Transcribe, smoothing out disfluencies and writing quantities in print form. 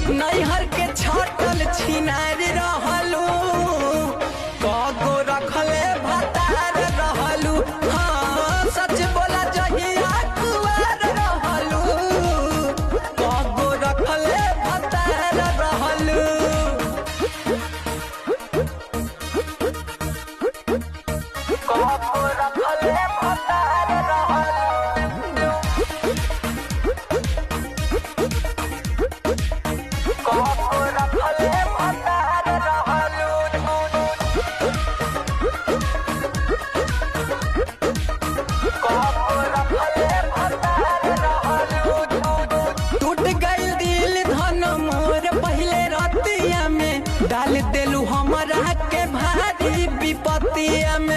नैहर के छाटल छिनार रहलू, कगो रखले भतार रहलू। हाँ सच बोला जहिया कुआर रहलू, कगो रखले भतार रहलू। कगो रखले भतार रहलू, कगो रखले भतार रहलू। टूट गइल दिल धन मोर पहले रतिया में, डाल देलू हमरा के भारी विपत्तिया में।